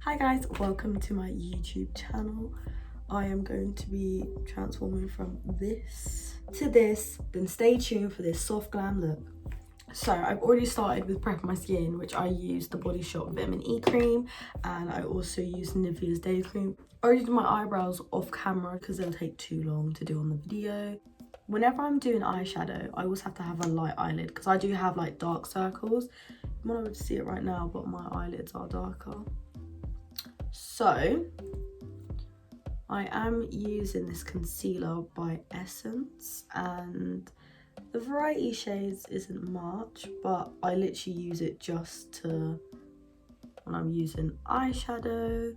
Hi guys, welcome to my YouTube channel. I am going to be transforming from this to this, then stay tuned for this soft glam look. So I've already started with prepping my skin, which I use the BodyShop Vitamin E cream, and I also use Nivea's day cream. I already did my eyebrows off camera because they'll take too long to do on the video. Whenever I'm doing eyeshadow, I always have to have a light eyelid because I do have like dark circles. You might not be able to see it right now, but my eyelids are darker. So I am using this concealer by Essence, and the variety shades isn't much, but I literally use it just to when I'm using eyeshadow.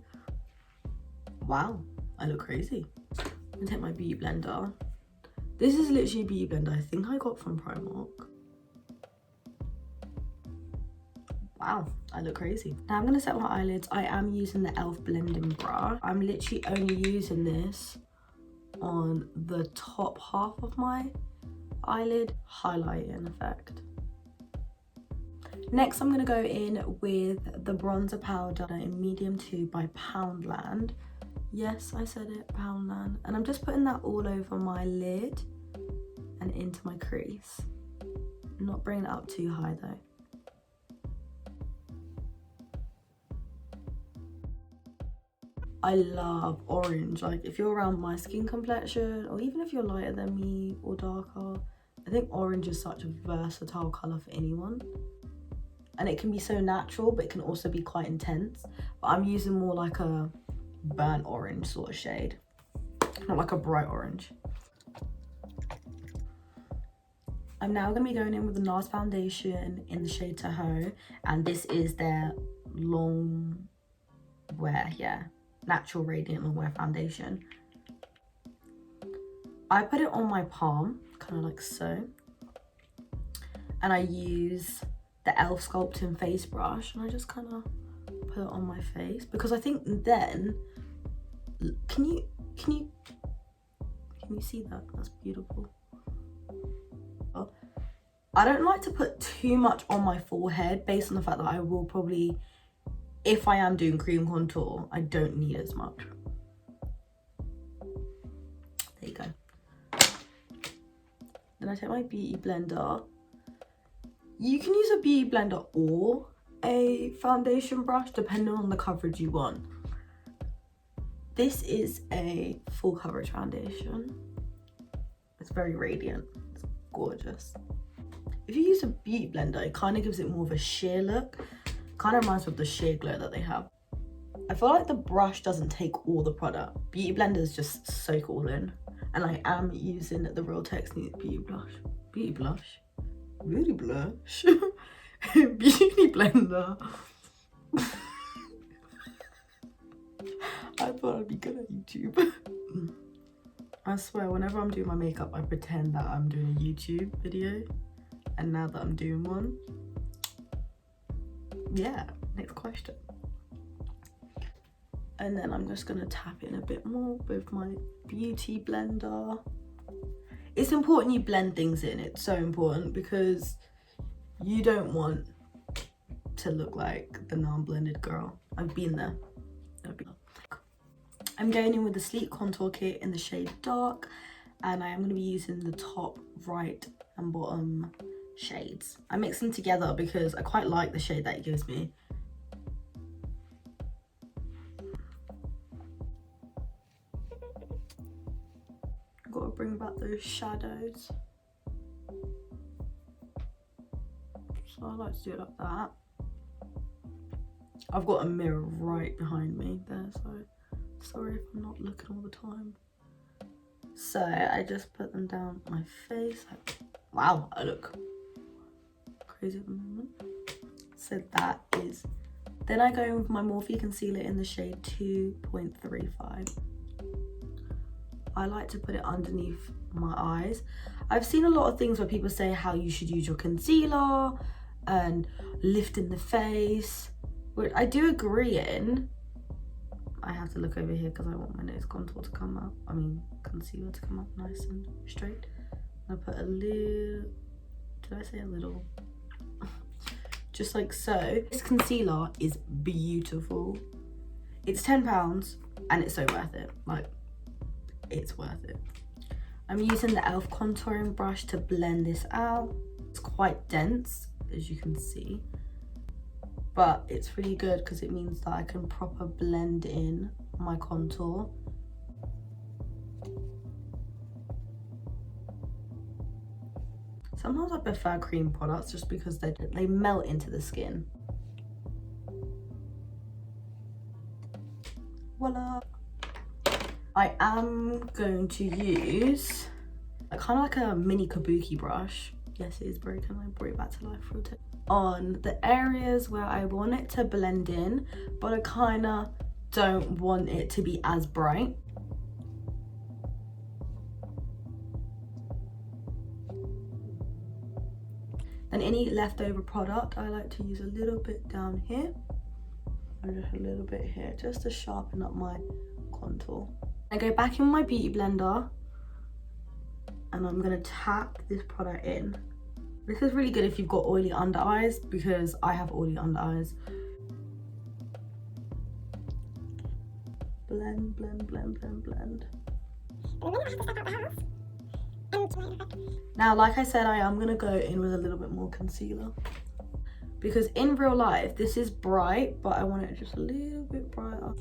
Wow, I look crazy. I'm gonna take my beauty blender. This is literally a beauty blender I think I got from Primark. Wow, I look crazy. Now I'm gonna set my eyelids. I am using the e.l.f. blending brush. I'm literally only using this on the top half of my eyelid, highlighting effect. Next, I'm gonna go in with the bronzer powder in medium 2 by Poundland. Yes, I said it, Poundland. And I'm just putting that all over my lid and into my crease. I'm not bringing it up too high though. I love orange. Like if you're around my skin complexion, or even if you're lighter than me or darker, I think orange is such a versatile colour for anyone. And it can be so natural, but it can also be quite intense. But I'm using more like a burnt orange sort of shade, not like a bright orange. I'm now going to be going in with the NARS foundation in the shade Tahoe, and this is their Longwear, yeah, natural radiant Longwear foundation. I put it on my palm, kind of like so, and I use the e.l.f. sculpting face brush, and I just kind of put it on my face because I think then, can you see that? That's beautiful. I don't like to put too much on my forehead based on the fact that I will probably, if I am doing cream contour, I don't need as much. There you go. Then I take my beauty blender. You can use a beauty blender or a foundation brush depending on the coverage you want. This is a full coverage foundation. It's very radiant. It's gorgeous. If you use a beauty blender, it kind of gives it more of a sheer look. Kind of reminds me of the sheer glow that they have. I feel like the brush doesn't take all the product. Beauty blenders just soak all in. And I am using the Real Techniques beauty blush. Beauty blush? Beauty blush? Beauty blender. I thought I'd be good at YouTube. I swear, whenever I'm doing my makeup, I pretend that I'm doing a YouTube video. And now that I'm doing one, yeah, next question. And then I'm just gonna tap in a bit more with my beauty blender. It's important you blend things in. It's so important because you don't want to look like the non-blended girl. I've been there. I'm going in with the Sleek Contour Kit in the shade Dark, and I am going to be using the top right and bottom shades. I mix them together because I quite like the shade that it gives me. I've got to bring back those shadows. So I like to do it like that. I've got a mirror right behind me there, so sorry if I'm not looking all the time. So I just put them down my face. Wow, I look crazy at the moment. So that is, then I go in with my Morphe concealer in the shade 2.35. I like to put it underneath my eyes. I've seen a lot of things where people say how you should use your concealer and lift in the face, which I do agree in. I have to look over here because I want my nose contour to come out. I mean, concealer to come out nice and straight. I put a little, did I say a little? Just like so. This concealer is beautiful. It's £10 and it's so worth it. Like, it's worth it. I'm using the e.l.f. contouring brush to blend this out. It's quite dense, as you can see, but it's really good because it means that I can proper blend in my contour. Sometimes I prefer cream products just because they melt into the skin. Voila! I am going to use kind of like a mini kabuki brush. Yes, it is broken. I brought it back to life for a tip. On the areas where I want it to blend in, but I kind of don't want it to be as bright. And any leftover product, I like to use a little bit down here and just a little bit here, just to sharpen up my contour. I go back in my beauty blender and I'm gonna tap this product in. This is really good if you've got oily under eyes, because I have oily under eyes. Blend, blend, blend, blend, blend. Now, like I said, I am gonna go in with a little bit more concealer, because in real life this is bright, but I want it just a little bit brighter.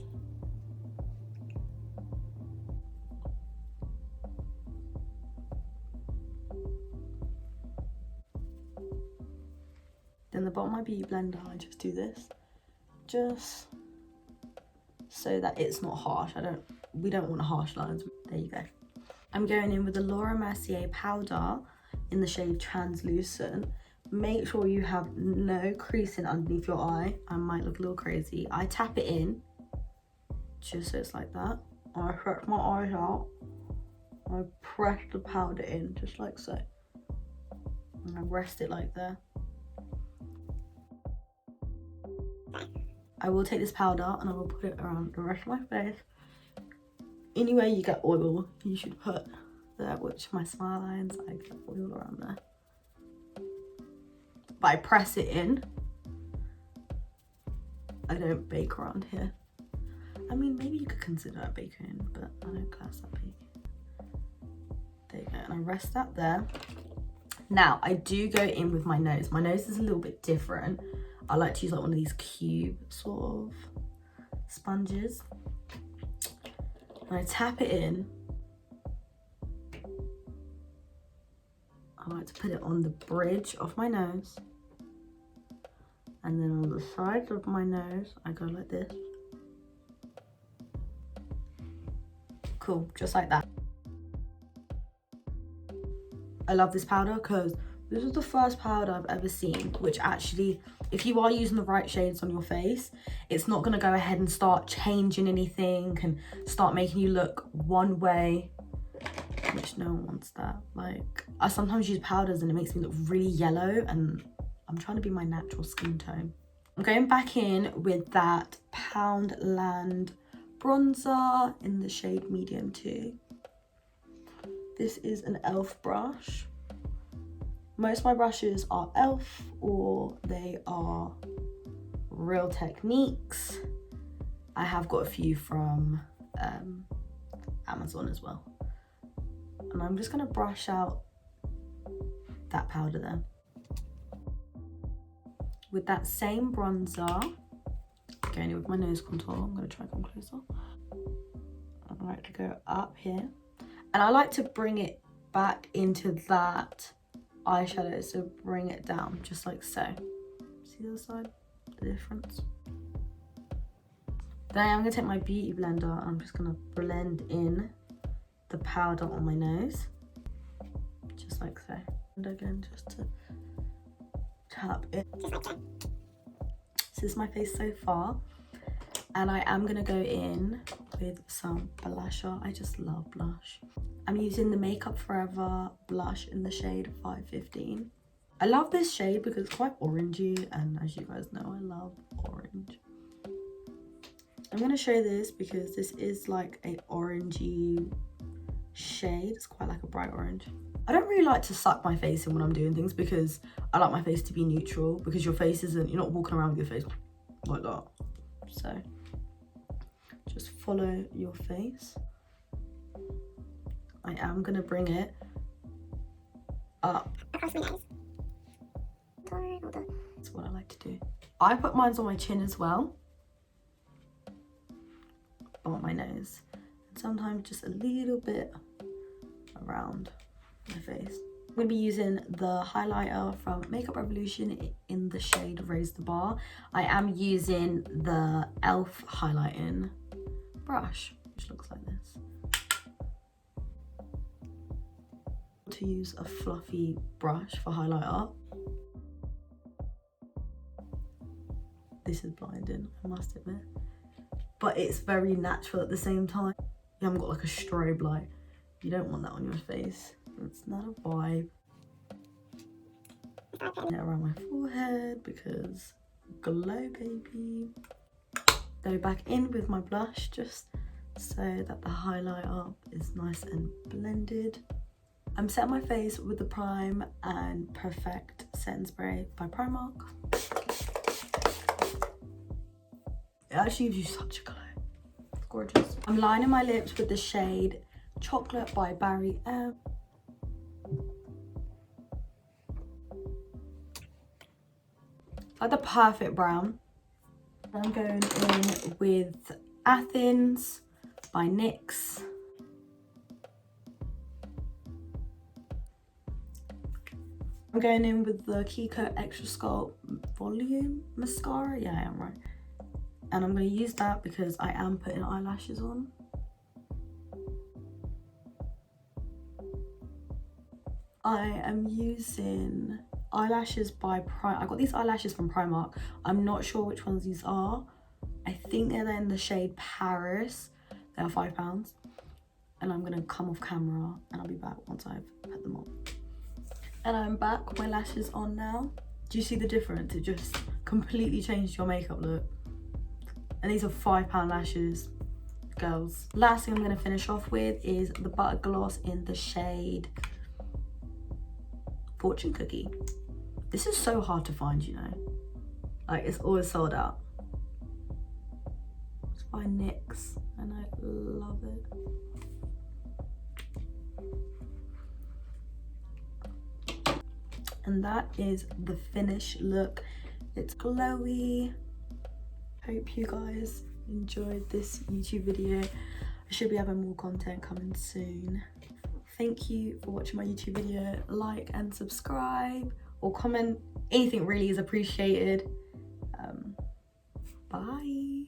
Then the bottom of my beauty blender, I just do this, just so that it's not harsh. We don't want harsh lines. There you go. I'm going in with the Laura Mercier powder in the shade Translucent. Make sure you have no creasing underneath your eye. I might look a little crazy. I tap it in, just so it's like that. I stretch my eyes out. I press the powder in, just like so. And I rest it like there. I will take this powder and I will put it around the rest of my face. Anywhere you get oil, you should put there, which my smile lines, I get oil around there. But I press it in. I don't bake around here. I mean, maybe you could consider it baking, but I don't class that baking. There you go, and I rest that there. Now, I do go in with my nose. My nose is a little bit different. I like to use like one of these cube sort of sponges. And I tap it in. I like to put it on the bridge of my nose. And then on the sides of my nose, I go like this. Cool, just like that. I love this powder because this is the first powder I've ever seen which actually, if you are using the right shades on your face, it's not gonna go ahead and start changing anything and start making you look one way, which no one wants that. Like, I sometimes use powders and it makes me look really yellow, and I'm trying to be my natural skin tone. I'm going back in with that Poundland bronzer in the shade Medium 2. This is an e.l.f. brush. Most of my brushes are e.l.f. or they are Real Techniques. I have got a few from Amazon as well. And I'm just gonna brush out that powder there. With that same bronzer, going in with my nose contour, I'm gonna try to come closer. I like to go up here. And I like to bring it back into that eyeshadow, so bring it down just like so. See the other side, the difference? Then I'm gonna take my beauty blender and I'm just gonna blend in the powder on my nose, just like so. And again, just to tap it. Just like that. So this is my face so far, and I am gonna go in with some blusher. I just love blush. I'm using the Makeup Forever blush in the shade 515. I love this shade because it's quite orangey, and as you guys know, I love orange. I'm gonna show this because this is like a orangey shade. It's quite like a bright orange. I don't really like to suck my face in when I'm doing things because I like my face to be neutral, because your face isn't, you're not walking around with your face like that. So just follow your face. I am gonna bring it up across my nose. That's what I like to do. I put mine on my chin as well, on my nose, and sometimes just a little bit around my face. I'm going to be using the highlighter from Makeup Revolution in the shade Raise the Bar. I am using the e.l.f. highlighting brush, which looks like this. To use a fluffy brush for highlighter. This is blinding, I must admit. But it's very natural at the same time. You haven't got like a strobe light. You don't want that on your face. It's not a vibe. Around my forehead because glow, baby. Go back in with my blush just so that the highlighter is nice and blended. I'm setting my face with the Prime and Perfect Setting Spray by Primark. It actually gives you such a glow. It's gorgeous. I'm lining my lips with the shade Chocolate by Barry M. Like the perfect brown. I'm going in with Athens by NYX. I'm going in with the Kiko Extra Sculpt Volume Mascara. Yeah, I am right. And I'm going to use that because I am putting eyelashes on. I am using eyelashes by Primark. I got these eyelashes from Primark. I'm not sure which ones these are. I think they're in the shade Paris. They are £5. And I'm gonna come off camera and I'll be back once I've put them on. And I'm back with my lashes on now. Do you see the difference? It just completely changed your makeup look. And these are £5 lashes, girls. Last thing I'm gonna finish off with is the Butter Gloss in the shade Fortune Cookie. This is so hard to find, you know. Like, it's always sold out. It's by NYX and I love it. And that is the finished look. It's glowy. Hope you guys enjoyed this YouTube video. I should be having more content coming soon. Thank you for watching my YouTube video. Like and subscribe or comment. Anything really is appreciated. Bye.